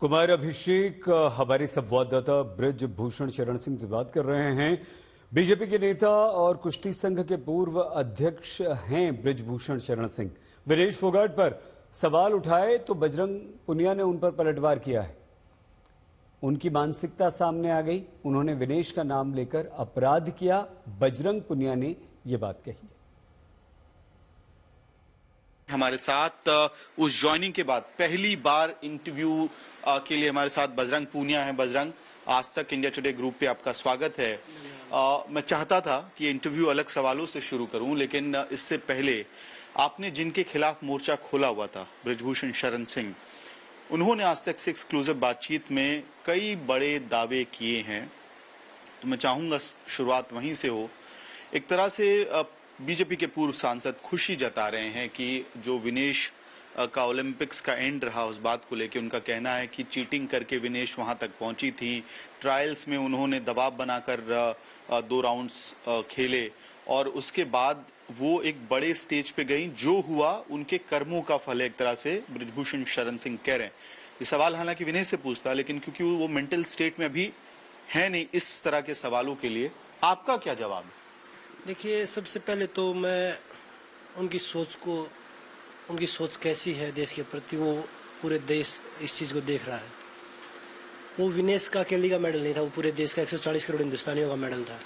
कुमार अभिषेक हमारे संवाददाता ब्रिज भूषण शरण सिंह से बात कर रहे हैं। बीजेपी के नेता और कुश्ती संघ के पूर्व अध्यक्ष हैं ब्रिज भूषण शरण सिंह। विनेश फोगाट पर सवाल उठाए तो बजरंग पुनिया ने उन पर पलटवार किया है। उनकी मानसिकता सामने आ गई। उन्होंने विनेश का नाम लेकर अपराध किया। बजरंग पुनिया ने यह बात कही। हमारे साथ उस ज्वाइनिंग के बाद पहली बार इंटरव्यू के लिए हमारे साथ बजरंग पूनिया है। बजरंग, आज तक इंडिया टुडे ग्रुप पे आपका स्वागत है। मैं चाहता था कि इंटरव्यू अलग सवालों से शुरू करूं, लेकिन इससे पहले आपने जिनके खिलाफ मोर्चा खोला हुआ था, बृजभूषण शरण सिंह, उन्होंने आज तक से एक्सक्लूसिव बातचीत में कई बड़े दावे किए हैं। तो मैं चाहूंगा शुरुआत वहीं से हो। एक तरह से बीजेपी के पूर्व सांसद खुशी जता रहे हैं कि जो विनेश का ओलंपिक्स का एंड रहा, उस बात को लेकर उनका कहना है कि चीटिंग करके विनेश वहां तक पहुंची थी। ट्रायल्स में उन्होंने दबाव बनाकर 2 राउंड्स खेले और उसके बाद वो एक बड़े स्टेज पे गई। जो हुआ उनके कर्मों का फल है, एक तरह से बृजभूषण शरण सिंह कह रहे हैं। ये सवाल हालांकि विनेश से पूछता, लेकिन क्योंकि वो मेंटल स्टेट में अभी है नहीं इस तरह के सवालों के लिए, आपका क्या जवाब है? देखिए, सबसे पहले तो मैं उनकी सोच कैसी है देश के प्रति, वो पूरे देश इस चीज़ को देख रहा है। वो विनेश का अकेले का मेडल नहीं था, वो पूरे देश का 140 करोड़ हिंदुस्तानियों का मेडल था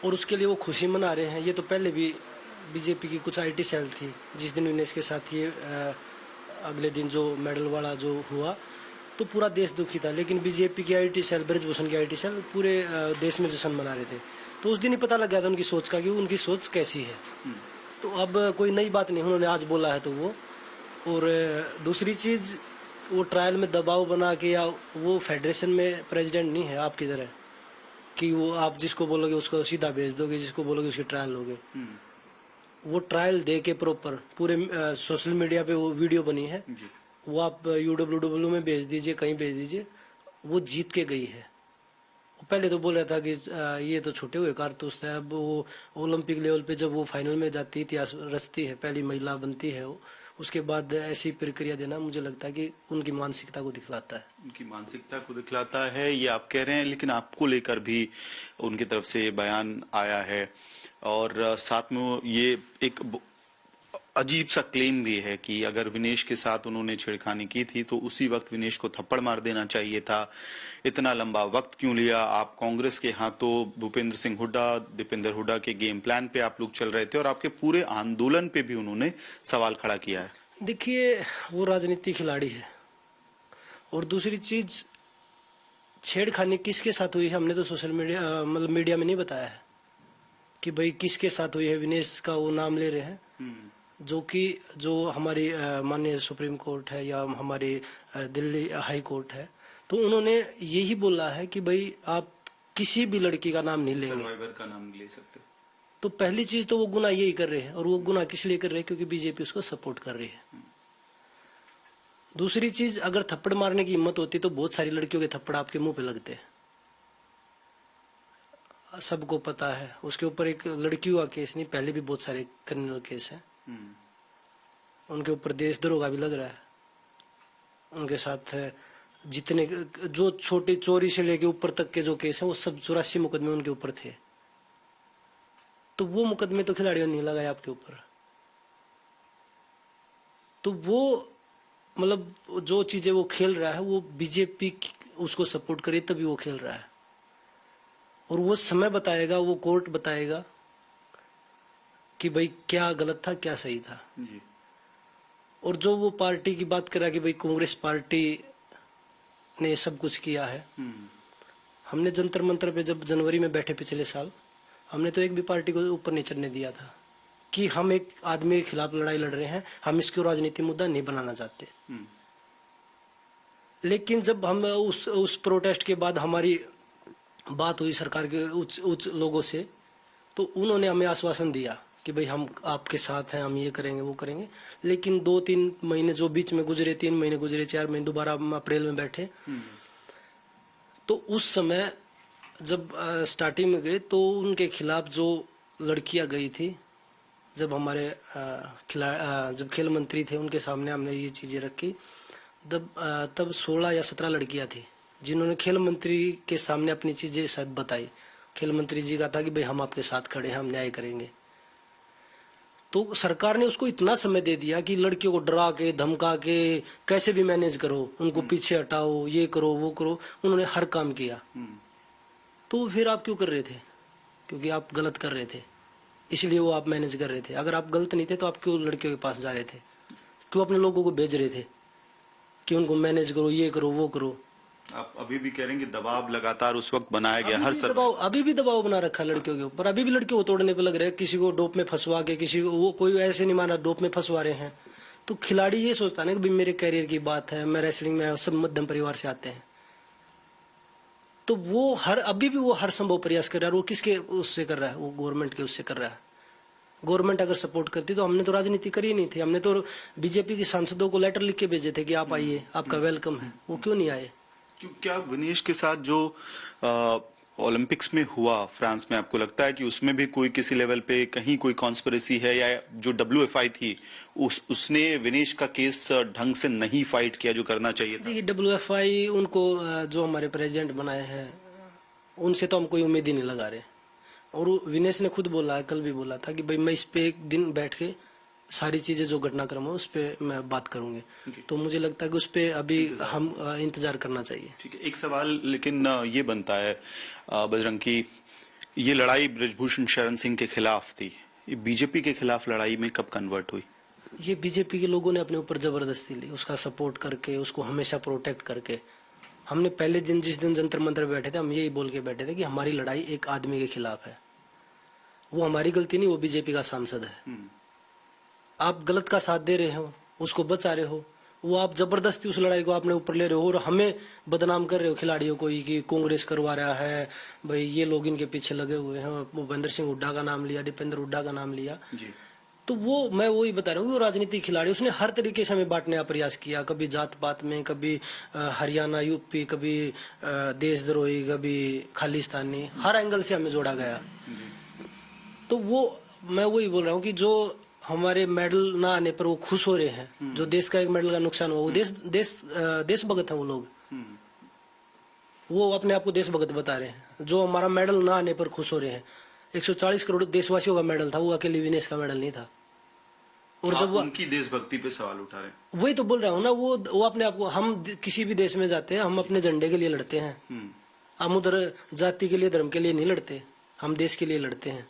और उसके लिए वो खुशी मना रहे हैं। ये तो पहले भी बीजेपी की कुछ आईटी सेल थी, जिस दिन विनेश के साथ ये अगले दिन जो मेडल वाला जो हुआ तो पूरा देश दुखी था, लेकिन बीजेपी की आईटी सेल, बृजभूषण की आईटी सेल पूरे देश में जश्न मना रहे थे। तो उस दिन ही पता लग गया था उनकी सोच का कि उनकी सोच कैसी है। तो अब कोई नई बात नहीं, उन्होंने आज बोला है तो वो। और दूसरी चीज, वो ट्रायल में दबाव बना के, या वो फेडरेशन में प्रेसिडेंट नहीं है आपकी तरह कि वो आप जिसको बोलोगे उसको सीधा भेज दोगे, जिसको बोलोगे उसकी ट्रायल लोगे। वो ट्रायल दे के प्रॉपर पूरे सोशल मीडिया पे वो वीडियो बनी है, वो आप UWW में भेज दीजिए, कहीं भेज दीजिए। वो जीत के गई है। पहले तो बोला था कि ये तो छूटे हुए कारतूस है। अब वो ओलंपिक लेवल पे जब वो फाइनल में जाती, इतिहास रचती है, पहली महिला बनती है वो, उसके बाद ऐसी प्रक्रिया देना मुझे लगता है कि उनकी मानसिकता को दिखलाता है। उनकी मानसिकता को दिखलाता है, ये आप कह रहे हैं, लेकिन आपको लेकर भी उनकी तरफ से बयान आया है और साथ में ये एक अजीब सा क्लेम भी है कि अगर विनेश के साथ उन्होंने छेड़खानी की थी तो उसी वक्त विनेश को थप्पड़ मार देना चाहिए था। इतना लंबा वक्त क्यों लिया? आप कांग्रेस के हाथों भूपेंद्र सिंह हुड्डा, दीपेंद्र हुड्डा के गेम प्लान पे आप लोग चल रहे थे और आपके पूरे आंदोलन पे भी उन्होंने सवाल खड़ा किया है। देखिए, वो राजनीति खिलाड़ी है। और दूसरी चीज, छेड़खानी किसके साथ हुई है हमने तो सोशल मीडिया मतलब मीडिया में नहीं बताया है कि भाई किसके साथ हुई है। विनेश का वो नाम ले रहे हैं, जो हमारी माननीय सुप्रीम कोर्ट है या हमारी दिल्ली हाई कोर्ट है, तो उन्होंने यही बोला है कि भाई आप किसी भी लड़की का नाम नहीं लेंगे, सर्वाइवर का नाम नहीं ले सकते। तो पहली चीज तो वो गुनाह यही कर रहे हैं, और वो गुनाह किस लिए कर रहे हैं? क्योंकि बीजेपी उसको सपोर्ट कर रही है। दूसरी चीज, अगर थप्पड़ मारने की हिम्मत होती तो बहुत सारी लड़कियों के थप्पड़ आपके मुंह पे लगते हैं, सबको पता है। उसके ऊपर एक लड़कियों का केस नहीं, पहले भी बहुत सारे क्रिमिनल केस हैं। उनके ऊपर देशद्रोह का भी लग रहा है। उनके साथ जितने जो छोटी चोरी से लेके ऊपर तक के जो केस हैं, वो सब 84 मुकदमे उनके ऊपर थे। तो वो मुकदमे तो खिलाड़ियों ने नहीं लगाए आपके ऊपर। तो वो मतलब जो चीजें वो खेल रहा है, वो बीजेपी उसको सपोर्ट करे तभी वो खेल रहा है। और वो समय बताएगा, वो कोर्ट बताएगा कि भाई क्या गलत था, क्या सही था। और जो वो पार्टी की बात करा कि भाई कांग्रेस पार्टी ने सब कुछ किया है, हमने जंतर मंतर पे जब जनवरी में बैठे पिछले साल, हमने तो एक भी पार्टी को ऊपर नहीं चढ़ने दिया था कि हम एक आदमी के खिलाफ लड़ाई लड़ रहे हैं, हम इसको राजनीति मुद्दा नहीं बनाना चाहते। लेकिन जब हम उस प्रोटेस्ट के बाद हमारी बात हुई सरकार के उच्च लोगों से, तो उन्होंने हमें आश्वासन दिया कि भाई हम आपके साथ हैं, हम ये करेंगे वो करेंगे। लेकिन 2-3 महीने जो बीच में गुजरे, 3 महीने गुजरे, 4 महीने, दोबारा अप्रैल में बैठे, तो उस समय जब स्टार्टिंग में गए तो उनके खिलाफ जो लड़कियां गई थी, जब हमारे जब खेल मंत्री थे उनके सामने हमने ये चीजें रखी, तब 16 या 17 लड़कियां थी जिन्होंने खेल मंत्री के सामने अपनी चीजें शायद बताई। खेल मंत्री जी का था कि भाई हम आपके साथ खड़े हैं, हम न्याय करेंगे। तो सरकार ने उसको इतना समय दे दिया कि लड़कियों को डरा के धमका के कैसे भी मैनेज करो, उनको पीछे हटाओ, ये करो वो करो, उन्होंने हर काम किया। तो फिर आप क्यों कर रहे थे? क्योंकि आप गलत कर रहे थे, इसलिए वो आप मैनेज कर रहे थे। अगर आप गलत नहीं थे तो आप क्यों लड़कियों के पास जा रहे थे? क्यों अपने लोगों को भेज रहे थे कि उनको मैनेज करो, ये करो वो करो? आप अभी भी कह रहे हैं कि दबाव लगातार उस वक्त बनाया गया, हर अभी भी दबाव बना रखा है लड़कियों के ऊपर। अभी भी लड़कियों को तोड़ने पे लग रहे हैं, किसी को डोप में फंसवा के, किसी को वो कोई ऐसे नहीं माना डोप में फंसवा रहे हैं। तो खिलाड़ी ये सोचता है ना कि मेरे कैरियर की बात है, मैं रेसलिंग में सब मध्यम परिवार से आते हैं, तो वो अभी भी वो हर संभव प्रयास कर रहा है। और वो किसके उससे कर रहा है? वो गवर्नमेंट के उससे कर रहा है। गवर्नमेंट अगर सपोर्ट करती तो हमने तो राजनीति करी नहीं थी। हमने तो बीजेपी के सांसदों को लेटर लिख के भेजे थे कि आप आइए, आपका वेलकम है। वो क्यों नहीं आए? क्या विनेश के साथ जो ओलंपिक्स में हुआ फ्रांस में, आपको लगता है कि उसमें भी कोई किसी लेवल पे कहीं कोई कॉन्स्पिरेसी है, या जो WFI थी उसने विनेश का केस ढंग से नहीं फाइट किया जो करना चाहिए था? देखिए, WFI उनको जो हमारे प्रेसिडेंट बनाए हैं उनसे तो हम कोई उम्मीद ही नहीं लगा रहे। और विनेश ने खुद बोला है, कल भी बोला था कि भाई मैं इस पे एक दिन बैठ के सारी चीजें जो घटनाक्रम है उस पे मैं बात करूंगी। तो मुझे लगता है कि उस पे अभी हम इंतजार करना चाहिए। ठीक है, एक सवाल लेकिन ये बनता है बजरंग की, ये लड़ाई बृजभूषण शरण सिंह के खिलाफ थी, ये बीजेपी के खिलाफ लड़ाई में कब कन्वर्ट हुई? ये बीजेपी के लोगों ने अपने ऊपर जबरदस्ती ली, उसका सपोर्ट करके, उसको हमेशा प्रोटेक्ट करके। हमने पहले दिन जिस दिन जंतर मंतर बैठे थे, हम यही बोल के बैठे थे कि हमारी लड़ाई एक आदमी के खिलाफ है। वो हमारी गलती नहीं, वो बीजेपी का सांसद है। आप गलत का साथ दे रहे हो, उसको बचा रहे हो, वो आप जबरदस्ती उस लड़ाई को अपने ऊपर ले रहे हो और हमें बदनाम कर रहे हो खिलाड़ियों को कि कांग्रेस करवा रहा है, भाई ये लोग इनके पीछे लगे हुए हैं। भूपेंद्र सिंह हुड्डा का नाम लिया, दीपेंद्र हुड्डा का नाम लिया जी। तो वो मैं वही बता रहा हूँ, वो राजनीतिक खिलाड़ी, उसने हर तरीके से हमें बांटने का प्रयास किया। कभी जात पात में, कभी हरियाणा यूपी, कभी देशद्रोही, कभी खालिस्तानी, हर एंगल से हमें जोड़ा गया। तो वो मैं वही बोल रहा हूँ कि जो हमारे मेडल ना आने पर वो खुश हो रहे हैं, जो देश का एक मेडल का नुकसान हुआ, वो देशभक्त है वो लोग, वो अपने आप को देशभक्त बता रहे हैं। जो हमारा मेडल ना आने पर खुश हो रहे हैं, 140 करोड़ देशवासियों का मेडल था, वो अकेले विनेश का मेडल नहीं था। और जब वो उनकी देशभक्ति पे सवाल उठा रहे हैं, वही तो बोल रहा हूँ ना, वो अपने आप को, हम किसी भी देश में जाते हैं, हम अपने झंडे के लिए लड़ते हैं। हम उधर जाति के लिए, धर्म के लिए नहीं लड़ते, हम देश के लिए लड़ते हैं।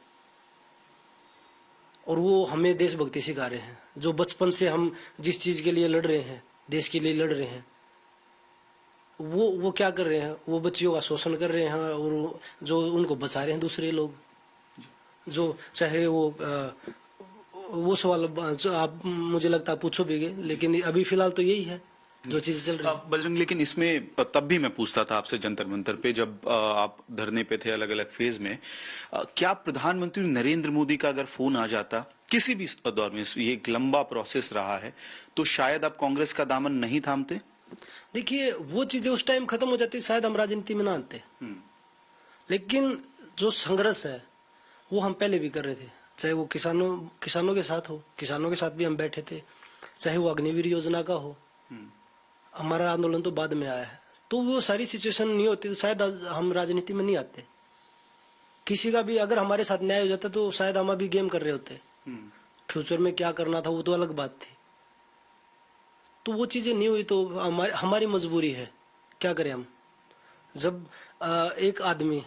और वो हमें देशभक्ति सिखा रहे हैं। जो बचपन से हम जिस चीज के लिए लड़ रहे हैं, देश के लिए लड़ रहे हैं, वो क्या कर रहे हैं? वो बच्चियों का शोषण कर रहे हैं और जो उनको बचा रहे हैं दूसरे लोग। जो चाहे वो सवाल आप मुझे लगता है पूछोगे, लेकिन अभी फिलहाल तो यही है जो चीजें चल रही है। बजरंग, लेकिन इसमें तब भी मैं पूछता था आपसे जंतर मंतर पे, जब आप धरने पे थे अलग अलग फेज में, क्या प्रधानमंत्री नरेंद्र मोदी का अगर फोन आ जाता किसी भी दौर में, ये एक लंबा प्रोसेस रहा है, तो शायद आप कांग्रेस का दामन नहीं थामते? देखिए, वो चीजें उस टाइम खत्म हो जाती, शायद हम राजनीति में ना आते। लेकिन जो संघर्ष है वो हम पहले भी कर रहे थे, चाहे वो किसानों के साथ हो, किसानों के साथ भी हम बैठे थे, चाहे वो अग्निवीर योजना का हो। हमारा आंदोलन तो बाद में आया है। तो वो सारी सिचुएशन नहीं होती तो शायद हम राजनीति में नहीं आते। किसी का भी अगर हमारे साथ न्याय हो जाता तो शायद हम अभी गेम कर रहे होते। फ्यूचर में क्या करना था वो तो अलग बात थी। तो वो चीजें नहीं हुई तो हमारी मजबूरी है, क्या करें हम। जब एक आदमी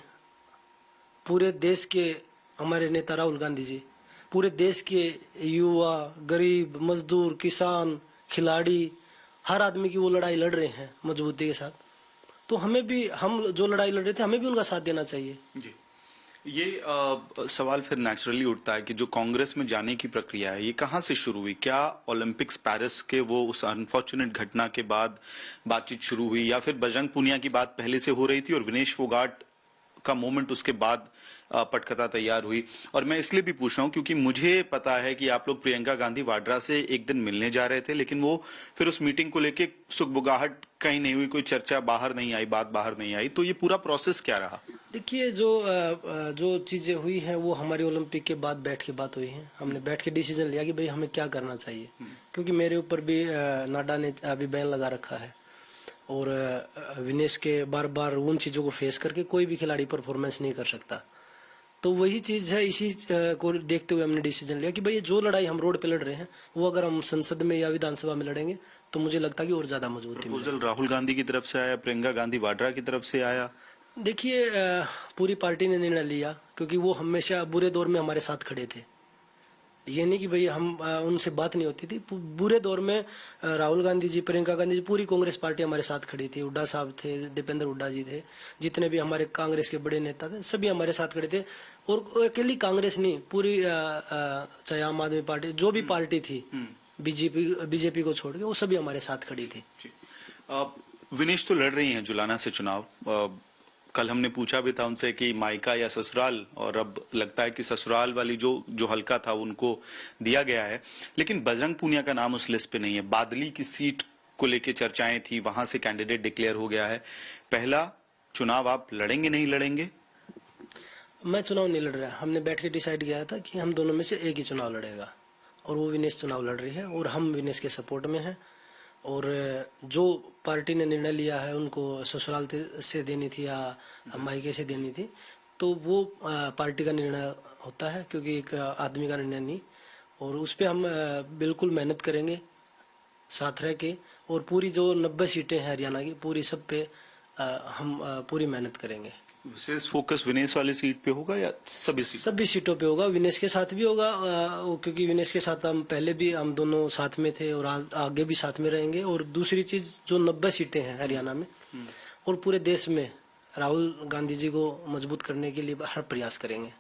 पूरे देश के, हमारे नेता राहुल गांधी जी, पूरे देश के युवा, गरीब, मजदूर, किसान, खिलाड़ी, हर आदमी की वो लड़ाई लड़ रहे हैं मजबूती के साथ, तो हमें भी, हम जो लड़ाई लड़ रहे थे, हमें भी उनका साथ देना चाहिए जी। ये सवाल फिर नेचुरली उठता है कि जो कांग्रेस में जाने की प्रक्रिया है, ये कहाँ से शुरू हुई? क्या ओलंपिक्स पेरिस के वो उस अनफॉर्चुनेट घटना के बाद बातचीत शुरू हुई, या फिर बजरंग पूनिया की बात पहले से हो रही थी और विनेश फोगाट का मोमेंट उसके बाद पटकथा तैयार हुई। और मैं इसलिए भी पूछ रहा हूं क्योंकि मुझे पता है कि आप लोग प्रियंका गांधी वाड्रा से एक दिन मिलने जा रहे थे, लेकिन वो फिर उस मीटिंग को लेके सुगबुगाहट कहीं नहीं हुई, कोई चर्चा बाहर नहीं आई, बात बाहर नहीं आई। तो ये पूरा प्रोसेस क्या रहा? देखिए, जो चीजें हुई हैं वो हमारी ओलंपिक के बाद बैठ के बात हुई है। हमने बैठ के डिसीजन लिया कि भाई हमें क्या करना चाहिए, क्योंकि मेरे ऊपर भी नाडा ने अभी बैन लगा रखा है और विनेश के बार बार उन चीजों को फेस करके कोई भी खिलाड़ी परफॉर्मेंस नहीं कर सकता। तो वही चीज है, इसी को देखते हुए हमने डिसीजन लिया कि भाई जो लड़ाई हम रोड पे लड़ रहे हैं वो अगर हम संसद में या विधानसभा में लड़ेंगे तो मुझे लगता है कि और ज्यादा मजबूती मिलेगी। प्रपोजल राहुल गांधी की तरफ से आया, प्रियंका गांधी वाड्रा की तरफ से आया? देखिए, पूरी पार्टी ने निर्णय लिया, क्योंकि वो हमेशा बुरे दौर में हमारे साथ खड़े थे। ये नहीं कि भाई हम उनसे बात नहीं होती थी। बुरे दौर में राहुल गांधी जी, प्रियंका गांधी जी, पूरी कांग्रेस पार्टी हमारे साथ खड़ी थी। हुड्डा साहब थे, दीपेंद्र हुड्डा जी थे, जितने भी हमारे कांग्रेस के बड़े नेता थे सभी हमारे साथ खड़े थे। और अकेली कांग्रेस नहीं, पूरी चाहे आम आदमी पार्टी, जो भी पार्टी थी, बीजेपी को छोड़ के, वो सभी हमारे साथ खड़ी थी। विनेश तो लड़ रही हैं जुलाना से चुनाव। कल हमने पूछा भी था उनसे कि मायका या ससुराल, और अब लगता है कि ससुराल वाली जो हल्का था उनको दिया गया है। लेकिन बजरंग पूनिया का नाम उस लिस्ट पे नहीं है। बादली की सीट को लेके चर्चाएं थी, वहां से कैंडिडेट डिक्लेयर हो गया है। पहला चुनाव आप लड़ेंगे नहीं लड़ेंगे? मैं चुनाव नहीं लड़ रहा। हमने बैठ के डिसाइड किया था कि हम दोनों में से एक ही चुनाव लड़ेगा, और वो विनेश चुनाव लड़ रही है और हम विनेश के सपोर्ट में हैं। और जो पार्टी ने निर्णय लिया है उनको ससुराल से देनी थी या मायके से देनी थी, तो वो पार्टी का निर्णय होता है, क्योंकि एक आदमी का निर्णय नहीं। और उस पर हम बिल्कुल मेहनत करेंगे साथ रह के, और पूरी जो 90 सीटें हैं हरियाणा की, पूरी सब पे हम पूरी मेहनत करेंगे। विशेष फोकस विनेश वाली सीट पे होगा या सभी सीटों पे होगा? विनेश के साथ भी होगा, क्योंकि विनेश के साथ हम पहले भी हम दोनों साथ में थे और आगे भी साथ में रहेंगे। और दूसरी चीज, जो 90 सीटें हैं हरियाणा में और पूरे देश में, राहुल गांधी जी को मजबूत करने के लिए हर प्रयास करेंगे।